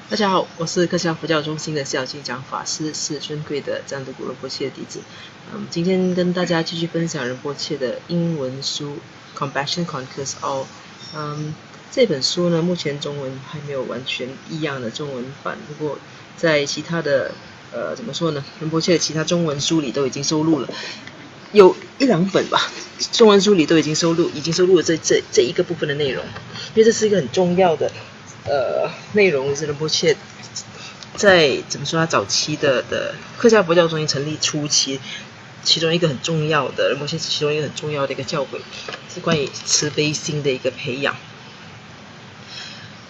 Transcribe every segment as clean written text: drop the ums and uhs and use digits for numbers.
大家好，我是克夏佛教中心的孝敬讲法师，是尊贵的赞德古仁波切的弟子。今天跟大家继续分享仁波切的英文书《Compassion Conquers All》。这本书呢，目前中文还没有完全一样的中文版，不过在其他的怎么说呢，仁波切的其他中文书里都已经收录了，有一两本吧，中文书里都已经收录了这一个部分的内容，因为这是一个很重要的内容，是仁波切在怎么说他早期的克夏佛教中心成立初期，其中一个很重要的仁波切其中一个很重要的一个教诲，是关于慈悲心的一个培养。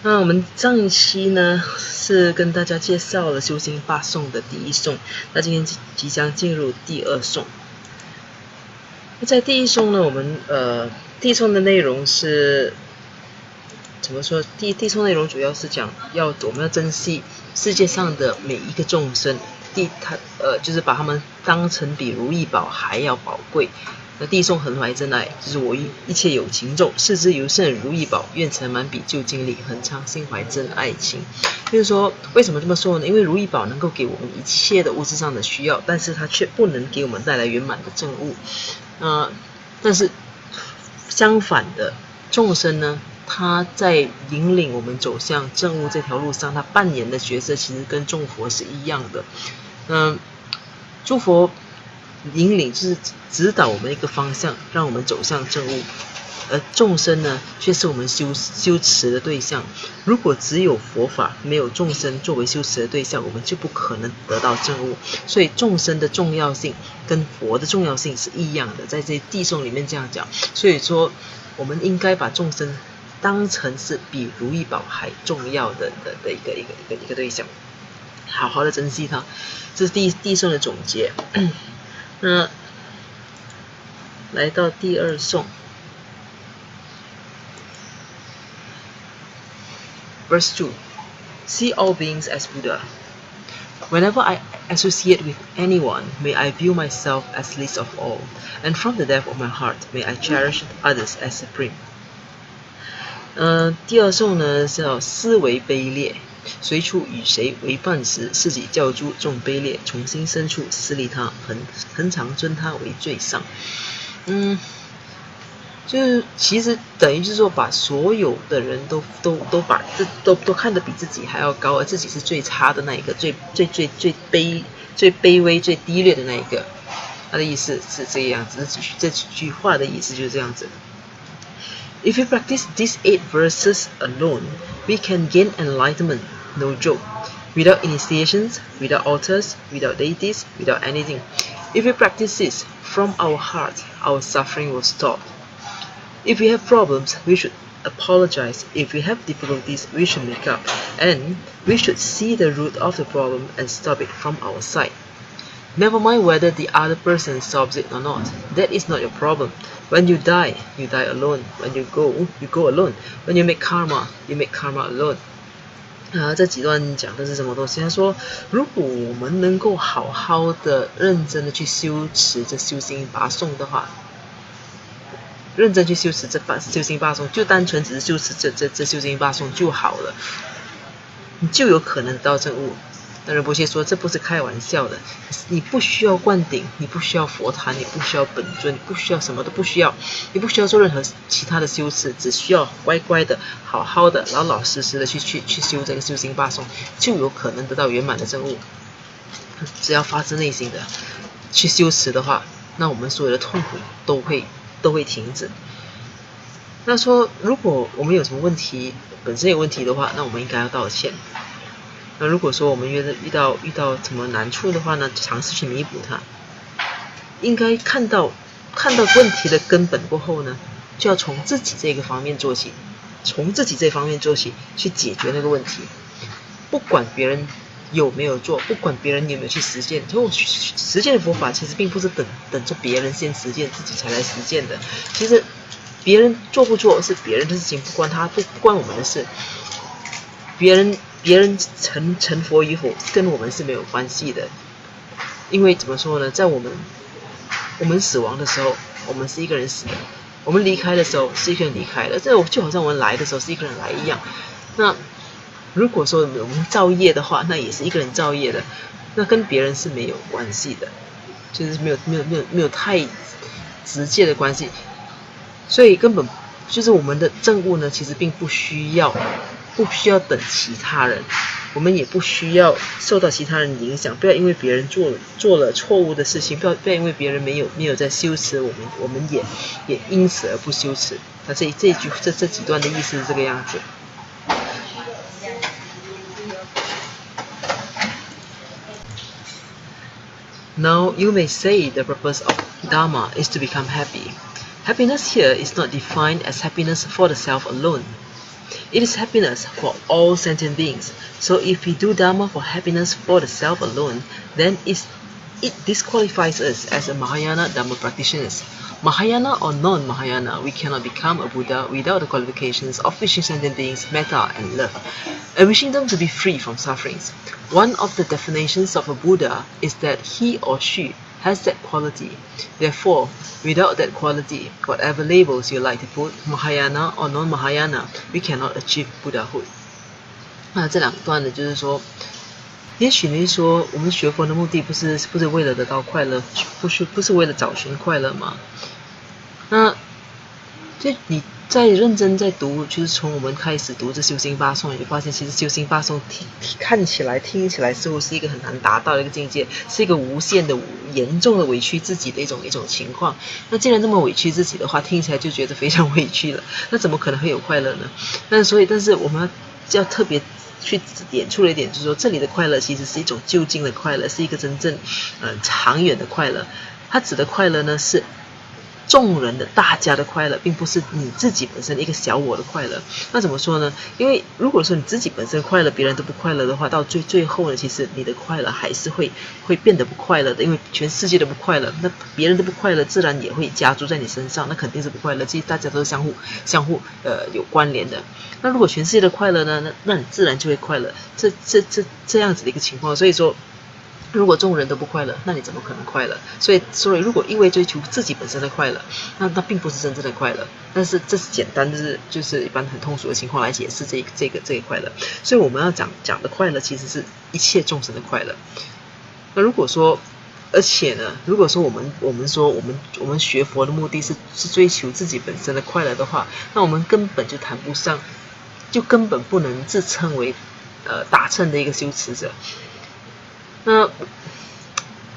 那我们上一期呢是跟大家介绍了修行八颂的第一颂，那今天即将进入第二颂。在第一颂呢，我们第一颂的内容是怎么说？第一颂内容主要是讲我们要珍惜世界上的每一个众生，就是把他们当成比如意宝还要宝贵。那第一颂恒怀真爱，就是我与一切有情众，视之尤甚如意宝，愿成满彼救经历，恒常心怀真爱情。就是说，为什么这么说呢？因为如意宝能够给我们一切的物质上的需要，但是它却不能给我们带来圆满的正悟。但是相反的，众生呢，他在引领我们走向正悟这条路上，他扮演的角色其实跟众佛是一样的。诸佛引领就是指导我们一个方向，让我们走向正悟，而众生呢，却是我们修持的对象。如果只有佛法，没有众生作为修持的对象，我们就不可能得到正悟。所以众生的重要性跟佛的重要性是一样的，在这地颂里面这样讲。所以说，我们应该把众生当成是比如意宝还重要的一个对象，好好的珍惜它。这是第一颂的总结。那来到第二颂 Verse 2. See all beings as Buddha. Whenever I associate with anyone, may I view myself as least of all, and from the depth of my heart, may I cherish others as supreme. 第二颂呢叫思维卑劣，随处与谁为伴时，自己教诸众卑劣，从心深处私利他，恒常尊他为最上。就是其实等于就是说，把所有的人都看得比自己还要高，而自己是最差的那一个，最卑微、最低劣的那一个。他的意思是这个样子，这几句话的意思就是这样子。If we practice these 8 verses alone, we can gain enlightenment, no joke, without initiations, without altars, without deities, without anything. If we practice this from our heart, our suffering will stop. If we have problems, we should apologize. If we have difficulties, we should make up. And we should see the root of the problem and stop it from our side. Never mind whether the other person solves it or not. That is not your problem. When you die alone. When you go alone. When you make karma alone. 这几段讲的是什么东西？他说，如果我们能够好好的、认真的去修持这修行八颂的话，认真去修持这修行八颂，就单纯只是修持这修行八颂就好了，你就有可能得到正悟。但仁波切说，这不是开玩笑的，你不需要灌顶，你不需要佛坛，你不需要本尊，你不需要什么都不需要，你不需要做任何其他的修持，只需要乖乖的、好好的、老老实实的去修这个修行八颂，就有可能得到圆满的正悟。只要发自内心的去修持的话，那我们所有的痛苦都会停止。那说，如果我们有什么问题，本身有问题的话，那我们应该要道歉。那如果说我们遇到什么难处的话呢，尝试去弥补它。应该看到问题的根本过后呢，就要从自己这个方面做起，去解决那个问题。不管别人有没有做，不管别人有没有去实践，实践的佛法其实并不是等着别人先实践，自己才来实践的。其实别人做不做是别人的事情，不关我们的事。别人成佛与否跟我们是没有关系的，因为怎么说呢，在我们死亡的时候，我们是一个人死的；我们离开的时候是一个人离开的，这就好像我们来的时候是一个人来一样。那如果说我们造业的话，那也是一个人造业的，那跟别人是没有关系的，就是没有太直接的关系，所以根本就是我们的证悟呢，其实并不需要等其他人，我们也不需要受到其他人影响，不要因为别人做了错误的事情，不要因为别人没有在修持，我们也因此而不修持。那这几段的意思是这个样子。Now you may say the purpose of Dharma is to become happy. Happiness here is not defined as happiness for the self alone. It is happiness for all sentient beings. So if we do Dharma for happiness for the self alone, then it disqualifies us as a Mahayana Dharma practitioners. Mahayana or non-Mahayana, we cannot become a Buddha without the qualifications of wishing sentient beings metta and love, and wishing them to be free from sufferings. One of the definitions of a Buddha is that he or she has that quality. Therefore, without that quality, whatever labels you like to put, Mahayana or non-Mahayana, we cannot achieve Buddhahood. 那这两段呢，就是说，也许你说我们学佛的目的不是为了得到快乐，不是为了找寻快乐吗？那就你在认真在读，就是从我们开始读这修心八颂，你就发现其实修心八颂看起来听起来似乎是一个很难达到的一个境界，是一个无限的严重的委屈自己的一种情况。那既然这么委屈自己的话，听起来就觉得非常委屈了，那怎么可能会有快乐呢？但是我们要特别去点出了一点，就是说这里的快乐其实是一种究竟的快乐，是一个真正长远的快乐。它指的快乐呢是众人的大家的快乐，并不是你自己本身一个小我的快乐。那怎么说呢？因为如果说你自己本身快乐，别人都不快乐的话，到最后呢，其实你的快乐还是会变得不快乐的，因为全世界都不快乐，那别人都不快乐，自然也会加诸在你身上，那肯定是不快乐。其实大家都是相互有关联的。那如果全世界的快乐呢，那你自然就会快乐。这样子的一个情况，所以说。如果众人都不快乐，那你怎么可能快乐？所以如果一味追求自己本身的快乐，那并不是真正的快乐。但是这是简单就是一般很通俗的情况来解释这个快乐。所以我们要讲的快乐，其实是一切众生的快乐。那如果说，而且呢，如果说我们学佛的目的是追求自己本身的快乐的话，那我们根本就谈不上，就根本不能自称为大乘的一个修持者。那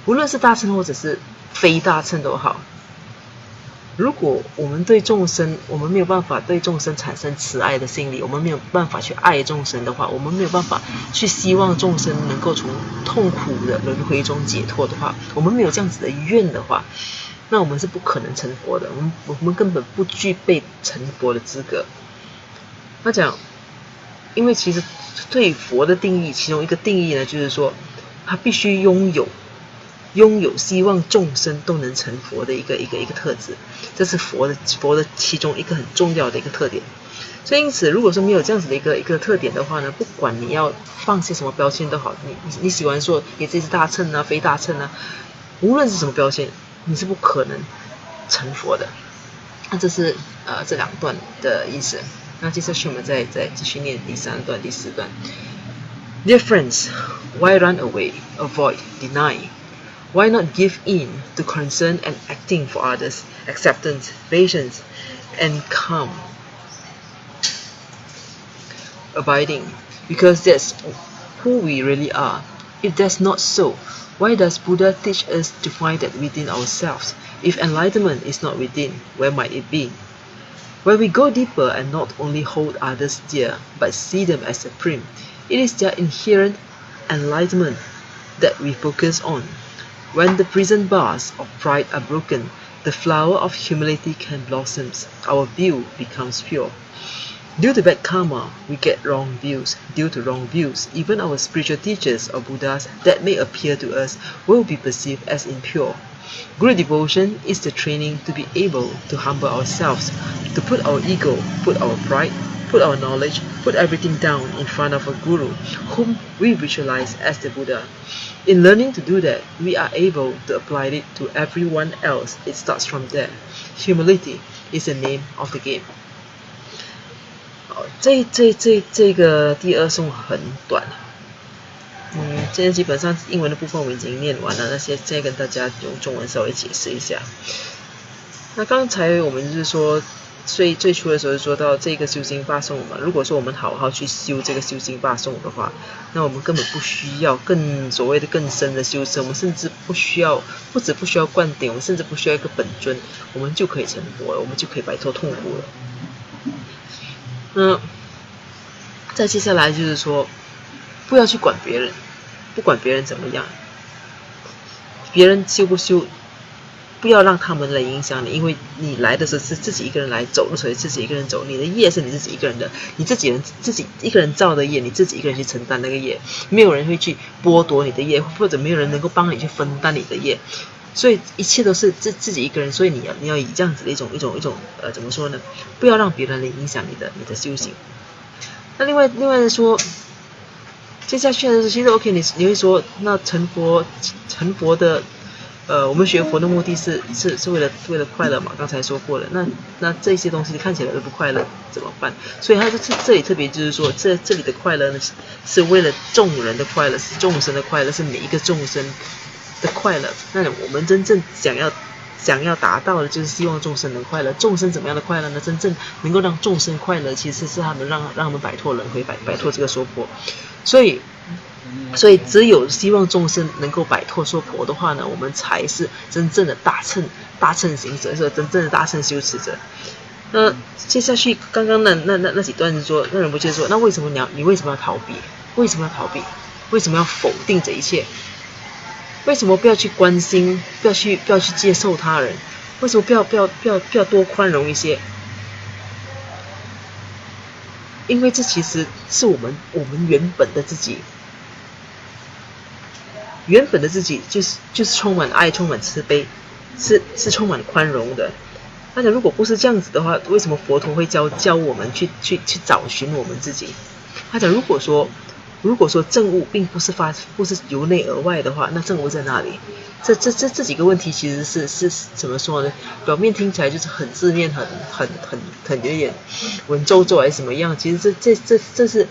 无论是大乘或者是非大乘都好，如果我们对众生，我们没有办法对众生产生慈爱的心理，我们没有办法去爱众生的话，我们没有办法去希望众生能够从痛苦的轮回中解脱的话，我们没有这样子的愿的话，那我们是不可能成佛的，我们根本不具备成佛的资格。那讲，因为其实对佛的定义，其中一个定义呢，就是说他必须拥有希望众生都能成佛的一个特质，这是佛的其中一个很重要的一个特点。所以因此，如果说没有这样子的一个特点的话呢，不管你要放些什么标签都好，你喜欢说你自己是大乘啊、非大乘啊，无论是什么标签，你是不可能成佛的。那这是这两段的意思。那接下去我们再继续念第3段、第4段。Dear friends, why run away, avoid, deny? Why not give in to concern and acting for others, acceptance, patience, and calm, abiding? Because that's who we really are. If that's not so, why does Buddha teach us to find that within ourselves? If enlightenment is not within, where might it be? When we go deeper and not only hold others dear, but see them as supreme, it is their inherent enlightenment that we focus on. When the prison bars of pride are broken, the flower of humility can blossom. Our view becomes pure. Due to bad karma, we get wrong views. Due to wrong views, even our spiritual teachers or Buddhas that may appear to us will be perceived as impure. Guru devotion is the training to be able to humble ourselves, to put our ego, put our pride, put our knowledge, put everything down in front of a guru, whom we visualize as the Buddha. In learning to do that, we are able to apply it to everyone else. It starts from there. Humility is the name of the game. 这个第二颂很短。现在基本上英文的部分我们已经念完了，那现在跟大家用中文稍微解释一下。那刚才我们就是说，最初的时候说到这个修心八颂嘛，如果说我们好好去修这个修心八颂的话，那我们根本不需要所谓的更深的修持，我们甚至不需要灌顶，我们甚至不需要一个本尊，我们就可以成佛了，我们就可以摆脱痛苦了。再接下来就是说，不要去管别人，不管别人怎么样，别人修不修，不要让他们来影响你，因为你来的时候是自己一个人来，走的时候自己一个人走，你的业是你自己一个人的，你自己一个人造的业，你自己一个人去承担那个业，没有人会去剥夺你的业，或者没有人能够帮你去分担你的业，所以一切都是自己一个人，所以你要以这样子的一种怎么说呢？不要让别人来影响你的修行。那另外的说，接下去的是其实 OK， 你会说，那成佛的，我们学佛的目的是为了快乐嘛？刚才说过了，那这些东西看起来都不快乐怎么办？所以他这里特别就是说，这里的快乐呢，是为了众人的快乐，是众生的快乐，是每一个众生的快乐。那我们真正想要达到的就是希望众生能快乐。众生怎么样的快乐呢？真正能够让众生快乐，其实是他们让他们摆脱轮回，摆脱这个娑婆。所以只有希望众生能够摆脱娑婆的话呢，我们才是真正的大乘行者，是真正的大乘修持者。那接下去刚刚那几段是说，那人不接说，那为什么你为什么要逃避？为什么要逃避？为什么要否定这一切？为什么不要去关心？不要去接受他人？为什么不要多宽容一些？因为这其实是我们原本的自己，原本的自己就是充满爱、充满慈悲，是充满宽容的。那如果不是这样子的话，为什么佛陀会教我们去找寻我们自己？他讲，如果说证悟并不是由内而外的话，那证悟在哪里？这几个问题其实是怎么说呢？表面听起来就是很字面，很有点文绉绉还是什么样？其实这是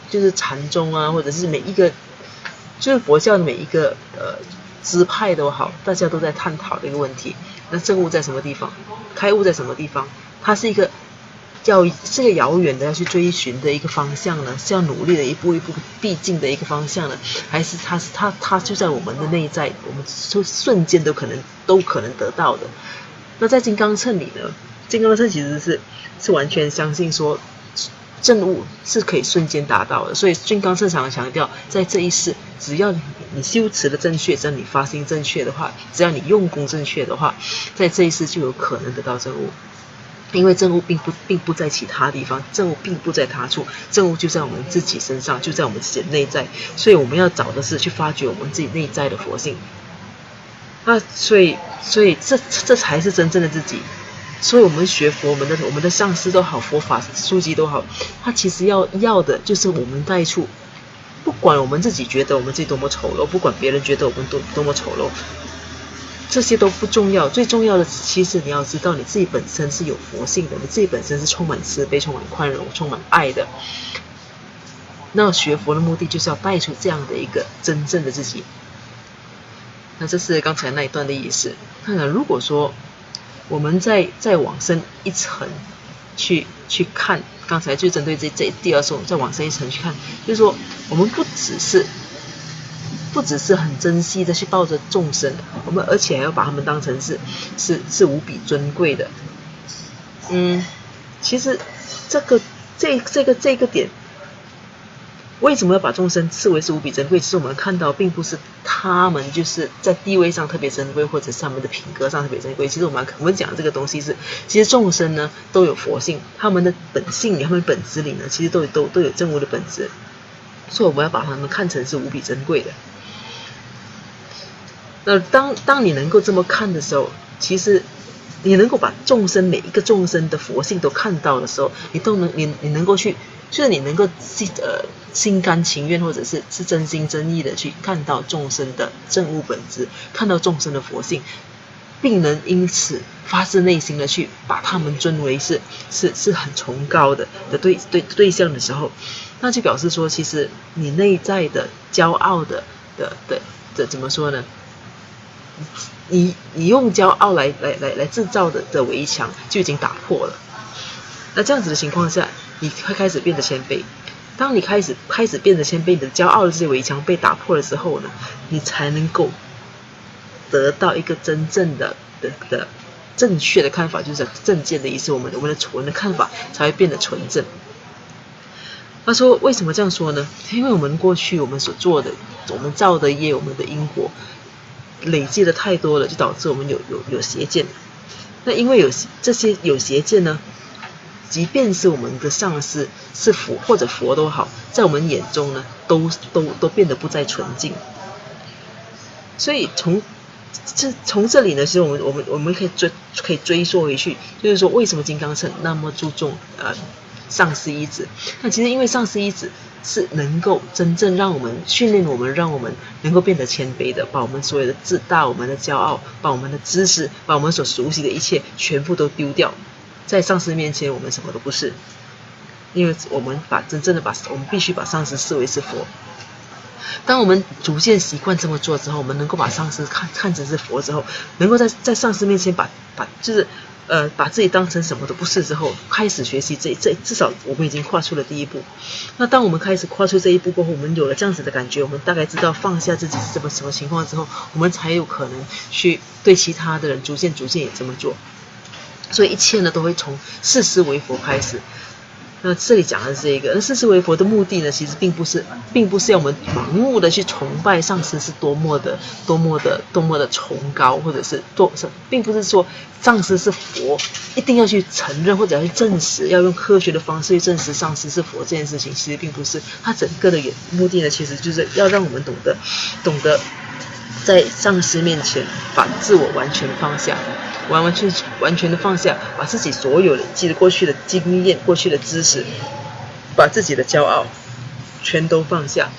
就是禅宗啊，或者是每一个就是佛教的每一个支派都好，大家都在探讨的一个问题。那证悟在什么地方？开悟在什么地方？它是一个遥远的要去追寻的一个方向呢？是要努力的一步一步必经的一个方向呢？还是它就在我们的内在，我们瞬间都可能得到的？那在金刚乘里呢？金刚乘其实是完全相信说证悟是可以瞬间达到的，所以金刚乘常强调，在这一世，只要你修持的正确，只要你发心正确的话，只要你用功正确的话，在这一世就有可能得到证悟。因为证悟并不在其他地方，证悟并不在他处，证悟就在我们自己身上，就在我们自己的内在。所以我们要找的是去发掘我们自己内在的佛性。那所以这才是真正的自己。所以我们学佛，我们的上师都好，佛法书籍都好，他其实要的就是我们在处。不管我们自己觉得我们自己多么丑陋，不管别人觉得我们多么丑陋，这些都不重要，最重要的其实你要知道你自己本身是有佛性的，你自己本身是充满慈悲、充满宽容、充满爱的。那学佛的目的就是要带出这样的一个真正的自己。那这是刚才那一段的意思。那如果说我们再往深一层去看，刚才就针对这第二颂再往深一层去看，就是说我们不只是很珍惜的去抱着众生，我们而且还要把他们当成是无比尊贵的。其实这个点，为什么要把众生视为是无比珍贵？其实我们看到并不是他们就是在地位上特别珍贵，或者是他们的品格上特别珍贵。其实我们讲这个东西是，其实众生呢都有佛性，他们的本性里，他们本质里呢，其实都有证悟的本质。所以我们要把他们看成是无比珍贵的。那当你能够这么看的时候，其实你能够把每一个众生的佛性都看到的时候，你能够去，就是你能够心甘情愿，或者是真心真意的去看到众生的证悟本质，看到众生的佛性，并能因此发自内心的去把他们尊为是很崇高的对象的时候，那就表示说，其实你内在的骄傲的怎么说呢？你用骄傲来制造的围墙就已经打破了。那这样子的情况下，你会开始变得谦卑。当你开始变得谦卑，你的骄傲的这些围墙被打破了之后呢，你才能够得到一个真正的正确的看法，就是正见的意思。我们的看法才会变得纯正。他说为什么这样说呢？因为我们过去我们所做的，我们造的业，我们的因果累积的太多了，就导致我们有邪见。那因为这些有邪见呢，即便是我们的上师是佛或者佛都好，在我们眼中呢，都变得不再纯净。所以从这里呢，其实我们可以追溯回去，就是说为什么金刚乘那么注重上师依止？那其实因为上师依止是能够真正让我们训练我们，让我们能够变得谦卑的，把我们所有的自大、我们的骄傲、把我们的知识、把我们所熟悉的一切全部都丢掉，在上师面前我们什么都不是，因为我们我们必须把上师视为是佛。当我们逐渐习惯这么做之后，我们能够把上师看成是佛之后，能够在上师面前把自己当成什么都不是之后，开始学习至少我们已经跨出了第一步。那当我们开始跨出这一步过后，我们有了这样子的感觉，我们大概知道放下自己是什么情况之后，我们才有可能去对其他的人逐渐也这么做。所以一切呢都会从视师为佛开始。那这里讲的是这个，那视师为佛的目的呢，其实并不是要我们盲目的去崇拜上师是多么的崇高，或者是并不是说上师是佛一定要去承认或者要去证实，要用科学的方式去证实上师是佛这件事情，其实并不是。它整个的目的呢，其实就是要让我们懂得在上师面前把自我完全放下，完全的放下，把自己所有累积的过去的经验、过去的知识，把自己的骄傲全都放下，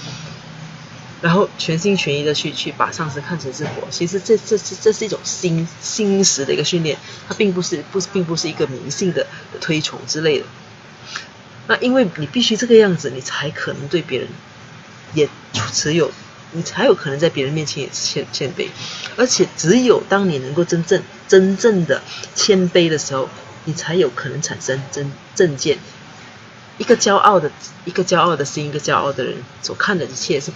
然后全心全意的去把上师看成是佛。其实这是一种心识的一个训练，它并不是一个迷信的推崇之类的。那因为你必须这个样子，你才可能对别人也你才有可能在别人面前也谦卑。而且只有当你能够真正的谦卑的时候，你才有可能产生正见。一个骄傲的心，一个骄傲的人所看的一切是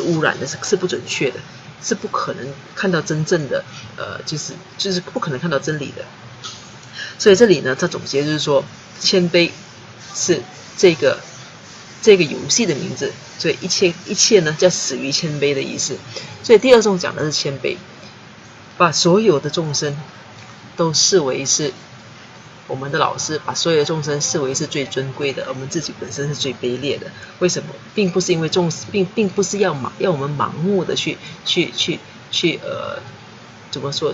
污染的，是不准确的，是不可能看到真正的就是不可能看到真理的。所以这里呢，他总结就是说，谦卑是这个游戏的名字，所以一切呢叫始于谦卑的意思。所以第二颂讲的是谦卑，把所有的众生都视为是我们的老师，把所有的众生视为是最尊贵的，而我们自己本身是最卑劣的。为什么？并不是因为并不是要我们盲目的去怎么说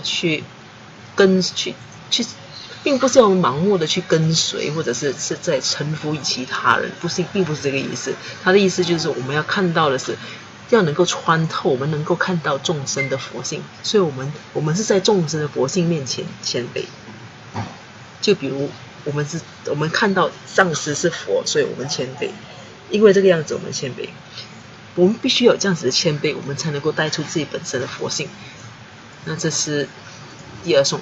并不是要我们盲目的去跟随，或者是在臣服于其他人，并不是这个意思。他的意思就是我们要看到的是，要能够穿透，我们能够看到众生的佛性，所以我们是在众生的佛性面前谦卑。就比如我们看到上师是佛，所以我们谦卑，因为这个样子我们谦卑。我们必须有这样子的谦卑，我们才能够带出自己本身的佛性。那这是第二颂。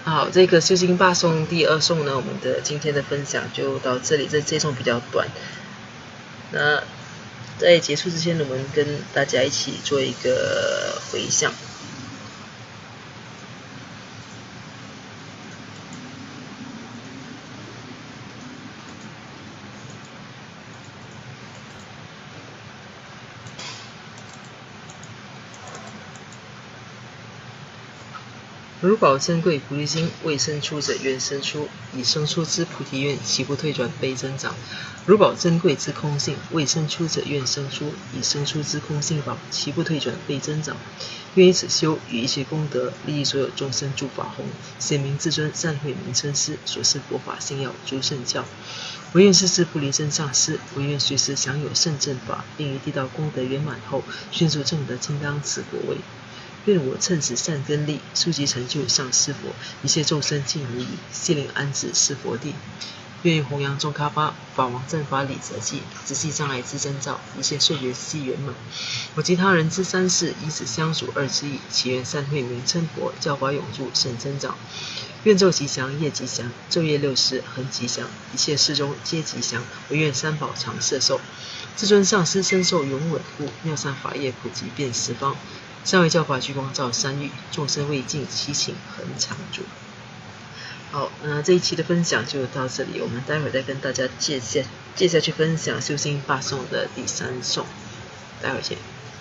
好，这个修心八颂第二颂呢，我们的今天的分享就到这里。这颂比较短。那在结束之前，我们跟大家一起做一个回向。如宝珍贵菩提心，未生出者愿生出，以生出之菩提愿，其不退转倍增长。如宝珍贵之空性，未生出者愿生出，以生出之空性宝，其不退转倍增长。愿以此修，与一切功德，利益所有众生诸法弘，显明至尊善慧名称师所示佛法心要诸圣教。唯愿世世不离真上师，唯愿随时享有圣正法，并于地道功德圆满后，迅速证得金刚持果位。愿我趁此善根力，速即成就上师佛，一切众生尽无疑，悉令安置是佛地。愿以弘扬众喀巴法王正法理则记，直系障碍之征兆，一切岁月悉圆满。我及他人之三世，以此相属二之意，祈愿善慧名称佛，教法永驻甚增长。愿昼吉祥，夜吉祥，昼夜60恒吉祥，一切事中皆吉祥。唯愿三宝常摄受，至尊上师身受永稳固，妙善法业普及遍十方。善为教法聚光照三域，众生未尽其请恒常住。好，那这一期的分享就到这里，我们待会儿再跟大家接下去分享修心八颂的第3颂，待会儿见。